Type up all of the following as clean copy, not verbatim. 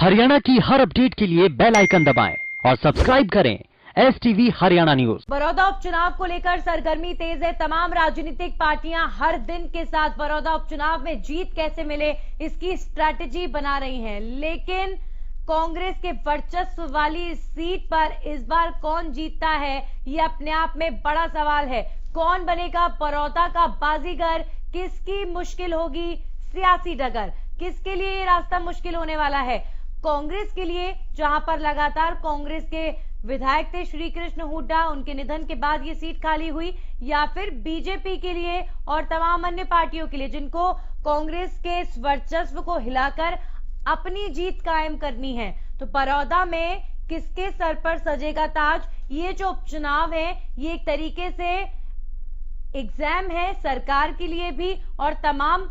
हरियाणा की हर अपडेट के लिए बेल आइकन दबाएं और सब्सक्राइब करें STV हरियाणा न्यूज। बड़ौदा उपचुनाव को लेकर सरगर्मी तेज है। तमाम राजनीतिक पार्टियां हर दिन के साथ बड़ौदा उपचुनाव में जीत कैसे मिले इसकी स्ट्रैटेजी बना रही हैं, लेकिन कांग्रेस के वर्चस्व वाली सीट पर इस बार कौन जीतता है ये अपने आप में बड़ा सवाल है। कौन बनेगा बड़ौदा का बाजीगर, किसकी मुश्किल होगी सियासी डगर, किसके लिए ये रास्ता मुश्किल होने वाला है। कांग्रेस के लिए, जहां पर लगातार कांग्रेस के विधायक थे श्री कृष्ण हुड्डा, उनके निधन के बाद ये सीट खाली हुई, या फिर बीजेपी के लिए और तमाम अन्य पार्टियों के लिए जिनको कांग्रेस के वर्चस्व को हिलाकर अपनी जीत कायम करनी है। तो बड़ौदा में किसके सर पर सजेगा ताज। ये जो उपचुनाव है ये एक तरीके से एग्जाम है सरकार के लिए भी और तमाम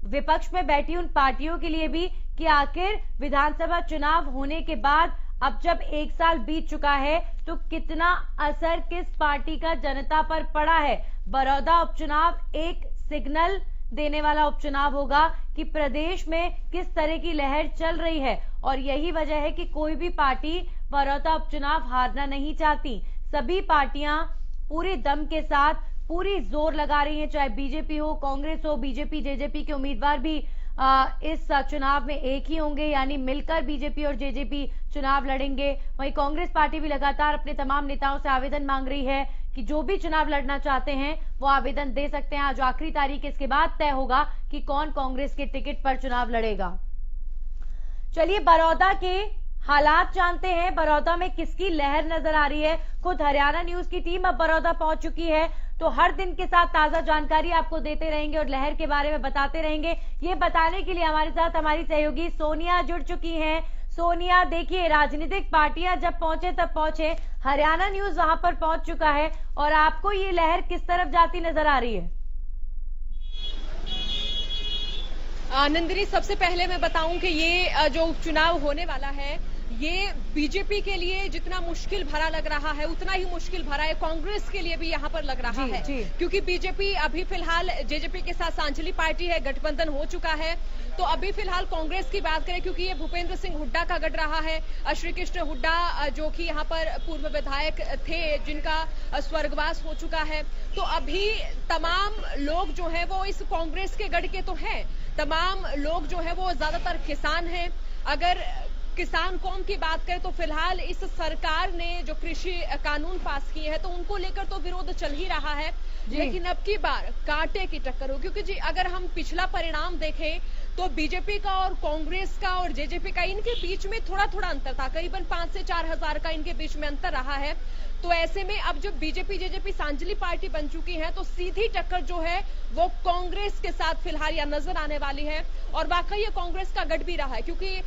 विपक्ष में बैठी उन पार्टियों के लिए भी कि आखिर विधानसभा चुनाव होने के बाद अब जब 1 साल बीत चुका है तो कितना असर किस पार्टी का जनता पर पड़ा है। बड़ौदा उपचुनाव एक सिग्नल देने वाला उपचुनाव होगा कि प्रदेश में किस तरह की लहर चल रही है, और यही वजह है कि कोई भी पार्टी बड़ौदा उपचुनाव हारना नहीं चाहती। सभी पार्टियां पूरे दम के साथ पूरी जोर लगा रही हैं, चाहे बीजेपी हो, कांग्रेस हो, बीजेपी जेजेपी के उम्मीदवार भी इस चुनाव में एक ही होंगे, यानी मिलकर बीजेपी और जेजेपी चुनाव लड़ेंगे। वहीं कांग्रेस पार्टी भी लगातार अपने तमाम नेताओं से आवेदन मांग रही है कि जो भी चुनाव लड़ना चाहते हैं वो आवेदन दे सकते हैं। आज आखिरी तारीख, इसके बाद तय होगा कि कौन कांग्रेस के टिकट पर चुनाव लड़ेगा। चलिए बड़ौदा के हालात जानते हैं, बड़ौदा में किसकी लहर नजर आ रही है। खुद हरियाणा न्यूज की टीम अब बड़ौदा पहुंच चुकी है, तो हर दिन के साथ ताजा जानकारी आपको देते रहेंगे और लहर के बारे में बताते रहेंगे। ये बताने के लिए हमारे साथ हमारी सहयोगी सोनिया जुड़ चुकी हैं। सोनिया, देखिए राजनीतिक पार्टियां जब पहुंचे तब पहुंचे, हरियाणा न्यूज वहां पर पहुंच चुका है और आपको ये लहर किस तरफ जाती नजर आ रही है। नंदिनी, सबसे पहले मैं बताऊं कि ये जो उपचुनाव होने वाला है ये बीजेपी के लिए जितना मुश्किल भरा लग रहा है उतना ही मुश्किल भरा है कांग्रेस के लिए भी यहाँ पर लग रहा है। क्योंकि बीजेपी अभी फिलहाल जेजेपी के साथ सांझली पार्टी है, गठबंधन हो चुका है। तो अभी फिलहाल कांग्रेस की बात करें, क्योंकि ये भूपेंद्र सिंह हुड्डा का गढ़ रहा है। श्री कृष्ण हुड्डा जो कि यहाँ पर पूर्व विधायक थे, जिनका स्वर्गवास हो चुका है। तो अभी तमाम लोग जो है वो इस कांग्रेस के गढ़ के तो हैं, तमाम लोग जो है वो ज्यादातर किसान हैं। अगर किसान कौम की बात करें तो फिलहाल इस सरकार ने जो कृषि कानून पास किए हैं तो उनको लेकर तो विरोध चल ही रहा है, लेकिन अब की बार कांटे की टक्कर हो। क्योंकि जी अगर हम पिछला परिणाम देखें तो बीजेपी का और कांग्रेस का और जेजेपी का इनके बीच में थोड़ा थोड़ा अंतर था, करीबन 5 से 4 हजार का इनके बीच में अंतर रहा है। तो ऐसे में अब जब बीजेपी जेजेपी सांझली पार्टी बन चुकी है तो सीधी टक्कर जो है वो कांग्रेस के साथ फिलहाल यह नजर आने वाली है। और वाकई ये कांग्रेस का गढ़ भी रहा है, क्योंकि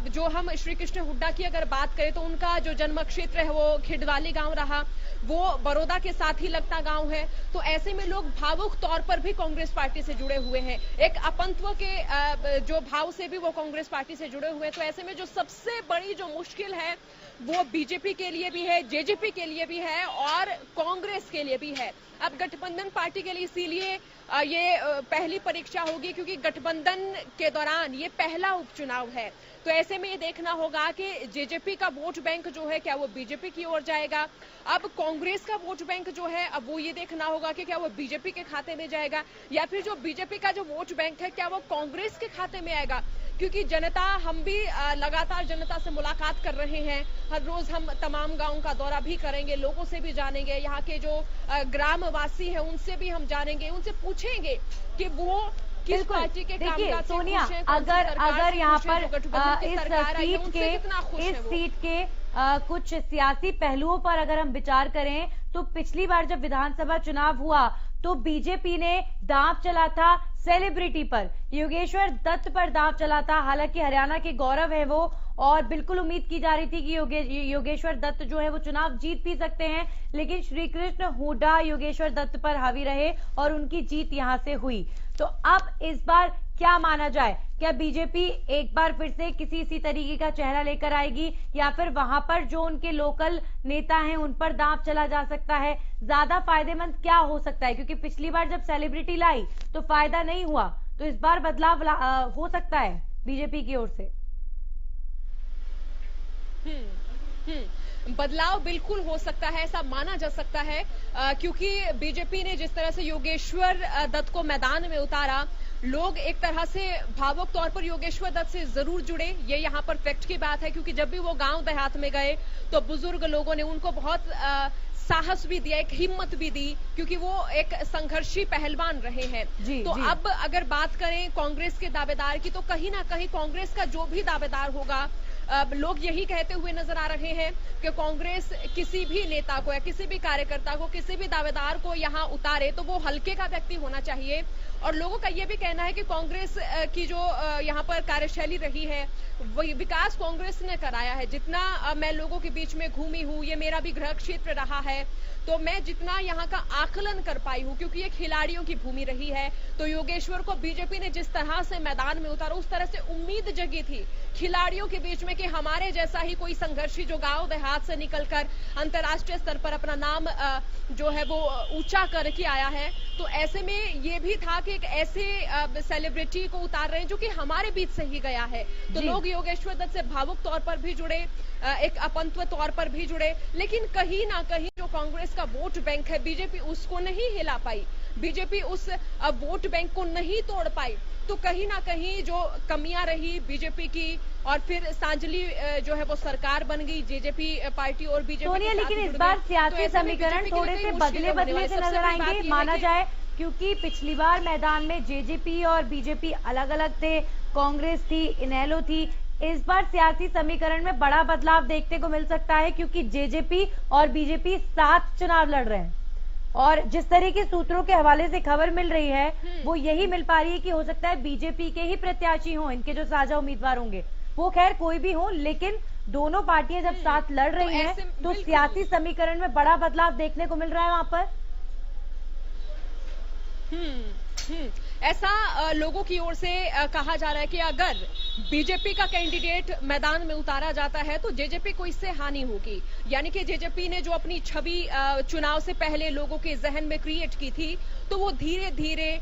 जो हम श्री कृष्ण हुड्डा की अगर बात करें तो उनका जो जन्म क्षेत्र है वो खिडवाली गांव रहा, वो बड़ौदा के साथ ही लगता गांव है। तो ऐसे में लोग भावुक तौर पर भी कांग्रेस पार्टी से जुड़े हुए हैं, एक अपंत्व के जो भाव से भी वो कांग्रेस पार्टी से जुड़े हुए हैं। तो ऐसे में जो सबसे बड़ी जो मुश्किल है वो बीजेपी के लिए भी है, जेजेपी के लिए भी है और कांग्रेस के लिए भी है। अब गठबंधन पार्टी के लिए इसीलिए ये पहली परीक्षा होगी, क्योंकि गठबंधन के दौरान ये पहला उपचुनाव है। तो ऐसे में ये देखना होगा कि जेजेपी का वोट बैंक जो है क्या वो बीजेपी की ओर जाएगा। अब कांग्रेस का वोट बैंक जो है अब वो ये देखना होगा कि क्या वो बीजेपी के खाते में जाएगा या फिर जो बीजेपी का जो वोट बैंक है क्या वो कांग्रेस के खाते में आएगा। क्योंकि जनता, हम भी लगातार जनता से मुलाकात कर रहे हैं, हर रोज हम तमाम गांवों का दौरा भी करेंगे, लोगों से भी जानेंगे, यहाँ के जो ग्रामवासी हैं उनसे भी हम जानेंगे, उनसे पूछेंगे कि वो किस पार्टी के देखिए सोनिया, अगर यहाँ पर इस सीट के कुछ सियासी पहलुओं पर अगर हम विचार करें तो पिछली बार जब विधानसभा चुनाव हुआ तो बीजेपी ने दांव चला था सेलिब्रिटी पर, योगेश्वर दत्त पर दांव चला था। हालांकि हरियाणा के गौरव है वो, और बिल्कुल उम्मीद की जा रही थी कि योगेश्वर दत्त जो है वो चुनाव जीत भी सकते हैं, लेकिन श्री कृष्ण हुड्डा योगेश्वर दत्त पर हावी रहे और उनकी जीत यहां से हुई। तो अब इस बार क्या माना जाए, क्या बीजेपी एक बार फिर से किसी इसी तरीके का चेहरा लेकर आएगी या फिर वहां पर जो उनके लोकल नेता हैं उन पर दांव चला जा सकता है? ज्यादा फायदेमंद क्या हो सकता है, क्योंकि पिछली बार जब सेलिब्रिटी लाई तो फायदा नहीं हुआ, तो इस बार बदलाव हो सकता है बीजेपी की ओर से। बदलाव बिल्कुल हो सकता है, ऐसा माना जा सकता है, क्योंकि बीजेपी ने जिस तरह से योगेश्वर दत्त को मैदान में उतारा, लोग एक तरह से भावुक तौर पर योगेश्वर दत्त से जरूर जुड़े। ये यहाँ पर फैक्ट की बात है, क्योंकि जब भी वो गांव देहात में गए तो बुजुर्ग लोगों ने उनको बहुत साहस भी दिया, एक हिम्मत भी दी, क्योंकि वो एक संघर्षी पहलवान रहे हैं। तो अब अगर बात करें कांग्रेस के दावेदार की, तो कहीं ना कहीं कांग्रेस का जो भी दावेदार होगा, लोग यही कहते हुए नजर आ रहे हैं कि कांग्रेस किसी भी नेता को या किसी भी कार्यकर्ता को, किसी भी दावेदार को यहां उतारे तो वो हल्के का व्यक्ति होना चाहिए। और लोगों का यह भी कहना है कि कांग्रेस की जो यहां पर कार्यशैली रही है, वही विकास कांग्रेस ने कराया है। जितना मैं लोगों के बीच में घूमी हूं, ये मेरा भी गृह क्षेत्र रहा है, तो मैं जितना यहाँ का आकलन कर पाई हूँ, क्योंकि ये खिलाड़ियों की भूमि रही है, तो योगेश्वर को बीजेपी ने जिस तरह से मैदान में उतारा, उस तरह से उम्मीद जगी थी खिलाड़ियों के बीच में कि हमारे जैसा ही कोई संघर्षी जो गांव देहात से निकलकर अंतर्राष्ट्रीय स्तर पर अपना नाम जो है वो ऊंचा करके आया है। तो ऐसे में ये भी था कि एक ऐसे सेलिब्रिटी को उतार रहे हैं जो कि हमारे बीच से ही गया है, तो लोग योगेश्वर दत्त से भावुक तौर पर भी जुड़े, एक अपंत्व तौर पर भी जुड़े। लेकिन कहीं ना कहीं जो कांग्रेस का वोट बैंक है, बीजेपी उसको नहीं हिला पाई, बीजेपी उस वोट बैंक को नहीं तोड़ पाई। तो कहीं ना कहीं जो कमियां रही बीजेपी की, और फिर सांजली जो है वो सरकार बन गई जेजेपी पार्टी और बीजेपी। सोनिया, लेकिन इस बार सियासी समीकरण थोड़े से बदले से नजर आएंगे माना जाए, क्योंकि पिछली बार मैदान में जेजेपी और बीजेपी अलग अलग थे, कांग्रेस थी, इनेलो थी। इस बार सियासी समीकरण में बड़ा बदलाव देखने को मिल सकता है, क्योंकि जेजेपी और बीजेपी साथ चुनाव लड़ रहे हैं, और जिस तरह के सूत्रों के हवाले से खबर मिल रही है वो यही मिल पा रही है कि हो सकता है बीजेपी के ही प्रत्याशी हों, इनके जो साझा उम्मीदवार होंगे वो खैर कोई भी हो, लेकिन दोनों पार्टियां जब साथ लड़ रही हैं तो सियासी समीकरण में बड़ा बदलाव देखने को मिल रहा है वहां पर। ऐसा लोगों की ओर से कहा जा रहा है कि अगर बीजेपी का कैंडिडेट मैदान में उतारा जाता है तो जेजेपी को इससे हानि होगी। यानी कि जेजेपी ने जो अपनी छवि चुनाव से पहले लोगों के जहन में क्रिएट की थी, तो वो धीरे धीरे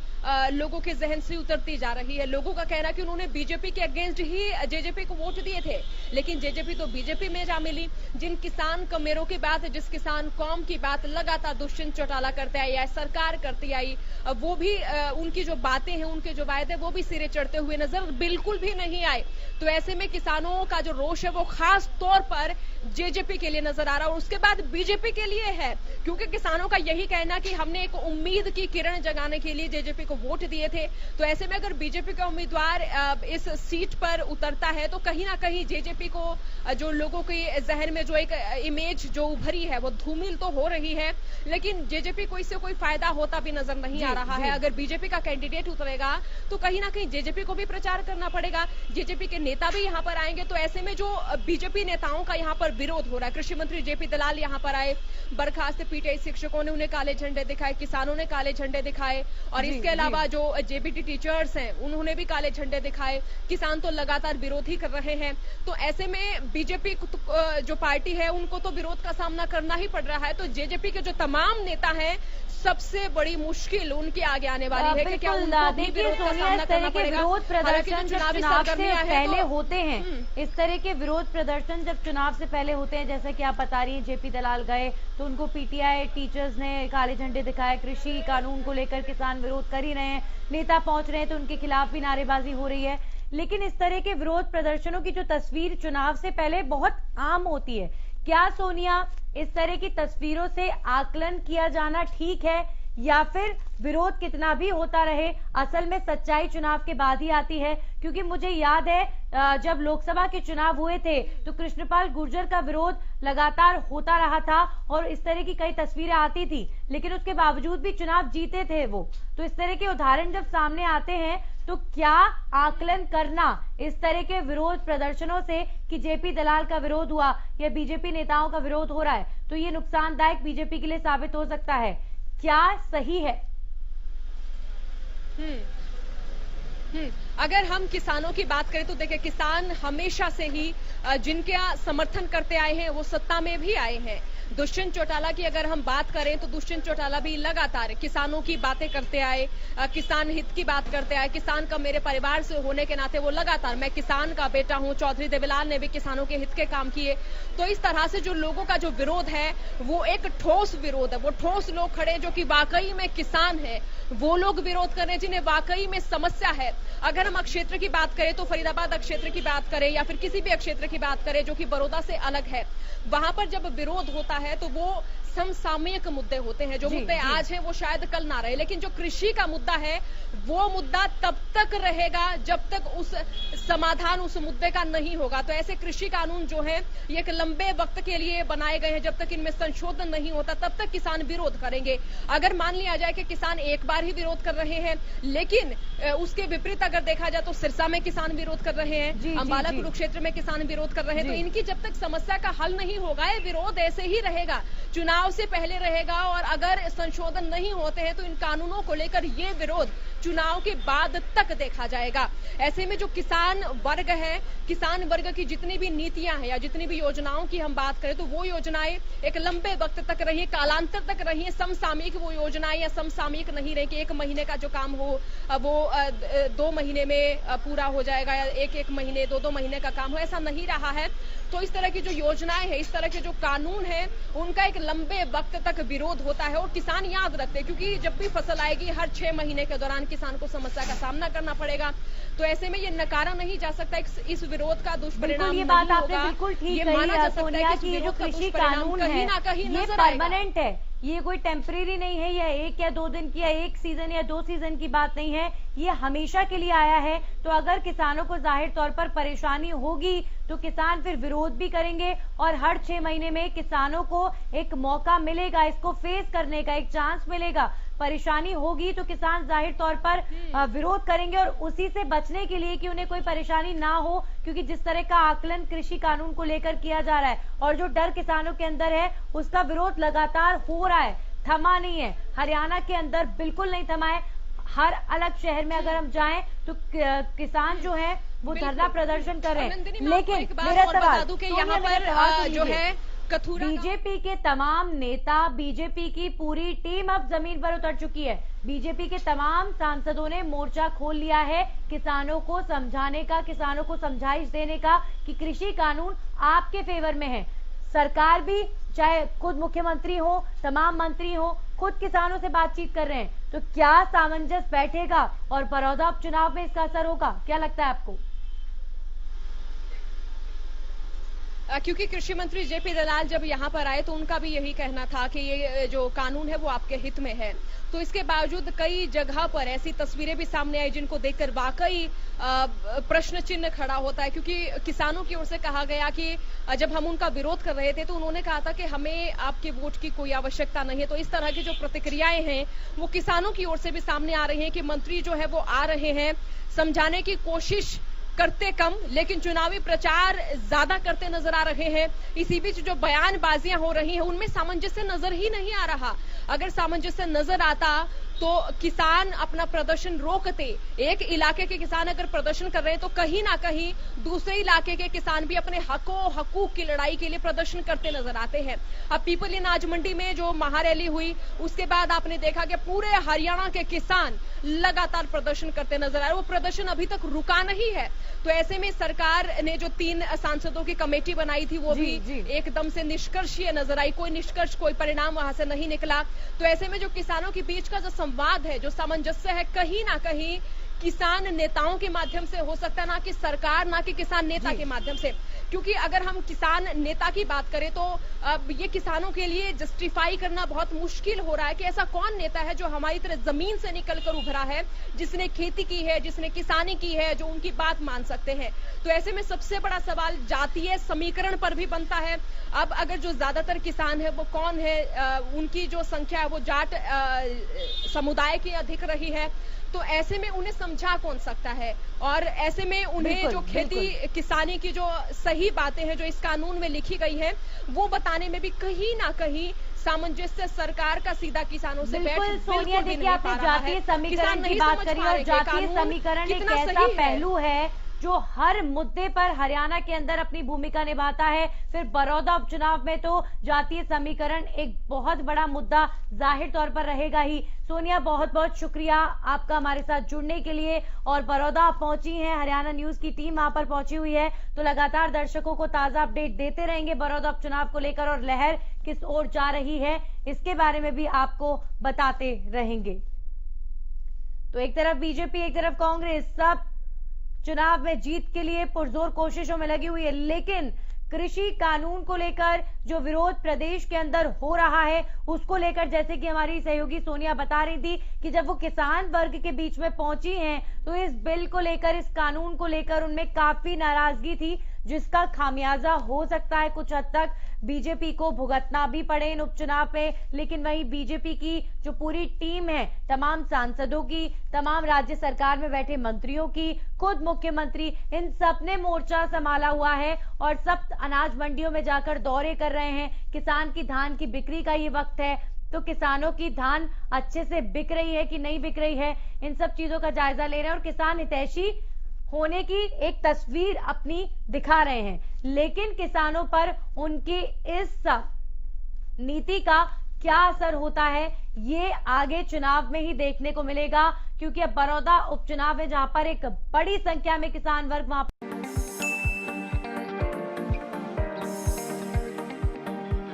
लोगों के जहन से उतरती जा रही है। लोगों का कहना है कि उन्होंने बीजेपी के अगेंस्ट ही जेजेपी को वोट दिए थे, लेकिन जेजेपी तो बीजेपी में जा मिली। जिन किसान कमेरों की बात, जिस किसान कौम की बात लगातार दुष्यंत चौटाला करते आई या सरकार करती आई, वो भी उनकी जो बातें हैं, उनके जो वायदे, वो भी सिरे चढ़ते हुए नजर बिल्कुल भी नहीं आए। तो ऐसे में किसानों का जो रोष है वो खास तौर पर जेजेपी के लिए नजर आ रहा है, और उसके बाद बीजेपी के लिए है, क्योंकि किसानों का यही कहना कि हमने एक उम्मीद की किरण जगाने के लिए जेजेपी को वोट दिए थे। तो ऐसे में अगर बीजेपी का उम्मीदवार इस सीट पर उतरता है तो कहीं ना कहीं जेजेपी को जो लोगों के जहन में जो एक इमेज जो उभरी है वो धूमिल तो हो रही है, लेकिन जेजेपी को इससे कोई फायदा होता भी नजर नहीं आ रहा है। अगर बीजेपी का कैंडिडेट उतरेगा तो कहीं ना कहीं जेजेपी को भी प्रचार करना पड़ेगा, जेजेपी के नेता भी यहाँ पर आएंगे। तो ऐसे में जो बीजेपी नेताओं का यहाँ पर विरोध हो रहा है, कृषि मंत्री जेपी दलाल यहाँ पर आए, बर्खास्त पीटीआई शिक्षकों ने उन्हें काले झंडे दिखाए, किसानों ने काले झंडे दिखाए, और इसके अलावा जो जेबीटी टीचर्स हैं उन्होंने भी काले झंडे दिखाए। किसान तो लगातार विरोध ही कर रहे हैं। तो ऐसे में बीजेपी जो पार्टी है उनको तो विरोध का सामना करना ही पड़ रहा है। तो जेजेपी के जो तमाम नेता हैं, सबसे बड़ी मुश्किल उनके आगे आने वाली है कि क्या उनको भी विरोध का सामना करना पड़ेगा। विरोध प्रदर्शन जब चुनाव से पहले होते हैं, इस तरह के विरोध प्रदर्शन जब चुनाव से पहले होते हैं, जैसा कि आप बता रही हैं, जेपी दलाल गए तो उनको पीटीआई टीचर्स ने काले झंडे दिखाए, कृषि कानून को लेकर किसान विरोध कर ही रहे हैं, नेता पहुंच रहे हैं तो उनके खिलाफ भी नारेबाजी हो रही है। लेकिन इस तरह के विरोध प्रदर्शनों की जो तस्वीर चुनाव से पहले बहुत आम होती है, क्या सोनिया इस तरह की तस्वीरों से आकलन किया जाना ठीक है, या फिर विरोध कितना भी होता रहे असल में सच्चाई चुनाव के बाद ही आती है? क्योंकि मुझे याद है जब लोकसभा के चुनाव हुए थे तो कृष्णपाल गुर्जर का विरोध लगातार होता रहा था और इस तरह की कई तस्वीरें आती थी, लेकिन उसके बावजूद भी चुनाव जीते थे वो। तो इस तरह के उदाहरण जब सामने आते हैं तो क्या आकलन करना इस तरह के विरोध प्रदर्शनों से कि जेपी दलाल का विरोध हुआ या बीजेपी नेताओं का विरोध हो रहा है तो ये नुकसानदायक बीजेपी के लिए साबित हो सकता है, क्या सही है? अगर हम किसानों की बात करें तो देखिए, किसान हमेशा से ही जिनके समर्थन करते आए हैं वो सत्ता में भी आए हैं। दुष्यंत चौटाला की अगर हम बात करें तो दुष्यंत चौटाला भी लगातार किसानों की बातें करते आए, किसान हित की बात करते आए। किसान का मेरे परिवार से होने के नाते वो लगातार, मैं किसान का बेटा हूं। चौधरी देवीलाल ने भी किसानों के हित के काम किए। तो इस तरह से जो लोगों का जो विरोध है वो एक ठोस विरोध है। वो ठोस लोग खड़े जो कि वाकई में किसान है, वो लोग विरोध कर रहे हैं जिन्हें वाकई में समस्या है। अगर हम क्षेत्र की बात करें तो फरीदाबाद क्षेत्र की बात करें या फिर किसी भी क्षेत्र की बात करें जो कि बड़ौदा से अलग है, वहां पर जब विरोध होता है तो वो समसामयिक मुद्दे होते हैं। जो मुद्दे आज हैं वो शायद कल ना रहे, लेकिन जो कृषि का मुद्दा है वो मुद्दा तब तक रहेगा जब तक उस समाधान उस मुद्दे का नहीं होगा। तो ऐसे कृषि कानून जो है ये एक लंबे वक्त के लिए बनाए गए हैं। जब तक इनमें संशोधन नहीं होता तब तक किसान विरोध करेंगे। अगर मान लिया जाए कि किसान एक बार ही विरोध कर रहे हैं, लेकिन उसके विपरीत अगर देखा जाए तो सिरसा में किसान विरोध कर रहे हैं, अंबाला कुरुक्षेत्र में किसान विरोध कर रहे हैं, तो इनकी जब तक समस्या का हल नहीं होगा ये विरोध ऐसे ही रहेगा, चुनाव से पहले रहेगा। और अगर संशोधन नहीं होते हैं तो इन कानूनों को लेकर ये विरोध चुनाव के बाद तक देखा जाएगा। ऐसे में जो किसान वर्ग है, किसान वर्ग की जितनी भी नीतियां हैं या जितनी भी योजनाओं की हम बात करें तो वो योजनाएं एक लंबे वक्त तक रही, कालांतर तक रही। समसामयिक वो योजनाएं या समसामयिक नहीं रही कि एक महीने का जो काम हो वो 2 महीने में पूरा हो जाएगा या एक महीने 2 महीने का काम हो, ऐसा नहीं रहा है। तो इस तरह की जो योजनाएं हैं, इस तरह के जो कानून हैं, उनका एक लंबे वक्त तक विरोध होता है। और किसान याद रखते हैं क्योंकि जब भी फसल आएगी हर 6 महीने के दौरान किसान को समस्या का सामना करना पड़ेगा। तो ऐसे में ये नकारा नहीं जा सकता इस विरोध का दुष्परिणाम ये बात आपने बिल्कुल ठीक कही सोनिया की, ये जो कृषि कानून है ये परमानेंट है, ये कोई टेम्परेरी नहीं है, या 1 या 2 दिन की या 1 सीजन या 2 सीजन की बात नहीं है, ये हमेशा के लिए आया है। तो अगर किसानों को जाहिर तौर पर परेशानी होगी तो किसान फिर विरोध भी करेंगे और हर 6 महीने में किसानों को एक मौका मिलेगा, इसको फेस करने का एक चांस मिलेगा। परेशानी होगी तो किसान जाहिर तौर पर विरोध करेंगे और उसी से बचने के लिए कि उन्हें कोई परेशानी ना हो, क्योंकि जिस तरह का आकलन कृषि कानून को लेकर किया जा रहा है और जो डर किसानों के अंदर है उसका विरोध लगातार हो रहा है, थमा नहीं है। हरियाणा के अंदर बिल्कुल नहीं थमा है। हर अलग शहर में अगर हम जाएं तो किसान जो है वो धरना प्रदर्शन कर रहे हैं। लेकिन मेरा सवाल यहाँ पर जो है बीजेपी के तमाम नेता, बीजेपी की पूरी टीम अब जमीन पर उतर चुकी है। बीजेपी के तमाम सांसदों ने मोर्चा खोल लिया है किसानों को समझाने का, किसानों को समझाइश देने का कि कृषि कानून आपके फेवर में है। सरकार भी, चाहे खुद मुख्यमंत्री हो, तमाम मंत्री हो, खुद किसानों से बातचीत कर रहे हैं। तो क्या सामंजस्य बैठेगा और बड़ौदा उपचुनाव में इसका असर होगा? क्या लगता है आपको? क्योंकि कृषि मंत्री जेपी दलाल जब यहाँ पर आए तो उनका भी यही कहना था कि ये जो कानून है वो आपके हित में है। तो इसके बावजूद कई जगह पर ऐसी तस्वीरें भी सामने आई जिनको देखकर वाकई प्रश्न चिन्ह खड़ा होता है। क्योंकि किसानों की ओर से कहा गया कि जब हम उनका विरोध कर रहे थे तो उन्होंने कहा था कि हमें आपके वोट की कोई आवश्यकता नहीं है। तो इस तरह की जो प्रतिक्रियाएं हैं वो किसानों की ओर से भी सामने आ रही हैं कि मंत्री जो है वो आ रहे हैं, समझाने की कोशिश करते कम लेकिन चुनावी प्रचार ज्यादा करते नजर आ रहे हैं। इसी बीच जो बयानबाजियां हो रही हैं उनमें सामंजस्य नजर ही नहीं आ रहा। अगर सामंजस्य नजर आता तो किसान अपना प्रदर्शन रोकते। एक इलाके के किसान अगर प्रदर्शन कर रहे हैं तो कहीं ना कहीं दूसरे इलाके के किसान भी अपने हकूक की लड़ाई के लिए प्रदर्शन करते नजर आते हैं। अब पीपली अनाज मंडी में जो महारैली हुई उसके बाद आपने देखा कि पूरे हरियाणा के किसान लगातार प्रदर्शन करते नजर आ रहे। वो प्रदर्शन अभी तक रुका नहीं है। तो ऐसे में सरकार ने जो 3 सांसदों की कमेटी बनाई थी वो भी एकदम से निष्कर्षीय नजर आई। कोई निष्कर्ष, कोई परिणाम वहां से नहीं निकला। तो ऐसे में जो किसानों के बीच का जो संवाद है, जो सामंजस्य है, कहीं ना कहीं किसान नेताओं के माध्यम से हो सकता है, ना कि सरकार, ना कि किसान नेता के माध्यम से। क्योंकि अगर हम किसान नेता की बात करें तो ये किसानों के लिए जस्टिफाई करना बहुत मुश्किल हो रहा है कि ऐसा कौन नेता है जो हमारी तरह जमीन से निकलकर उभरा है, जिसने खेती की है, जिसने किसानी की है, जो उनकी बात मान सकते हैं। तो ऐसे में सबसे बड़ा सवाल जातीय समीकरण पर भी बनता है। अब अगर जो ज्यादातर किसान है वो कौन है, उनकी जो संख्या है वो जाट समुदाय की अधिक रही है। तो ऐसे में उन्हें समझा कौन सकता है, और ऐसे में उन्हें जो खेती किसानी की जो सही बातें हैं जो इस कानून में लिखी गई है वो बताने में भी कहीं ना कहीं सामंजस्य सरकार का सीधा किसानों से बिल्कुल सोनिया, देखिए आपने जातीय समीकरण की बात करी और जातीय समीकरण एक ऐसा पहलू है जो हर मुद्दे पर हरियाणा के अंदर अपनी भूमिका निभाता है। फिर बड़ौदा उपचुनाव में तो जातीय समीकरण एक बहुत बड़ा मुद्दा जाहिर तौर पर रहेगा ही। सोनिया, बहुत बहुत शुक्रिया आपका हमारे साथ जुड़ने के लिए। और बड़ौदा आप पहुंची हैं, हरियाणा न्यूज की टीम वहां पर पहुंची हुई है, तो लगातार दर्शकों को ताजा अपडेट देते रहेंगे बड़ौदा उपचुनाव को लेकर, और लहर किस ओर जा रही है इसके बारे में भी आपको बताते रहेंगे। तो एक तरफ बीजेपी, एक तरफ कांग्रेस, सब चुनाव में जीत के लिए पुरजोर कोशिशों में लगी हुई है, लेकिन कृषि कानून को लेकर जो विरोध प्रदेश के अंदर हो रहा है उसको लेकर, जैसे कि हमारी सहयोगी सोनिया बता रही थी कि जब वो किसान वर्ग के बीच में पहुंची हैं तो इस बिल को लेकर, इस कानून को लेकर उनमें काफी नाराजगी थी, जिसका खामियाजा हो सकता है कुछ हद तक बीजेपी को भुगतना भी पड़े इन उपचुनाव में। लेकिन वहीं बीजेपी की जो पूरी टीम है, तमाम सांसदों की, तमाम राज्य सरकार में बैठे मंत्रियों की, खुद मुख्यमंत्री, इन सब ने मोर्चा संभाला हुआ है और सब अनाज मंडियों में जाकर दौरे कर रहे हैं। किसान की धान की बिक्री का ये वक्त है, तो किसानों की धान अच्छे से बिक रही है कि नहीं बिक रही है, इन सब चीजों का जायजा ले रहे हैं और किसान हितैषी होने की एक तस्वीर अपनी दिखा रहे हैं। लेकिन किसानों पर उनकी इस नीति का क्या असर होता है ये आगे चुनाव में ही देखने को मिलेगा, क्योंकि अब बड़ौदा उपचुनाव है जहां पर एक बड़ी संख्या में किसान वर्ग वहां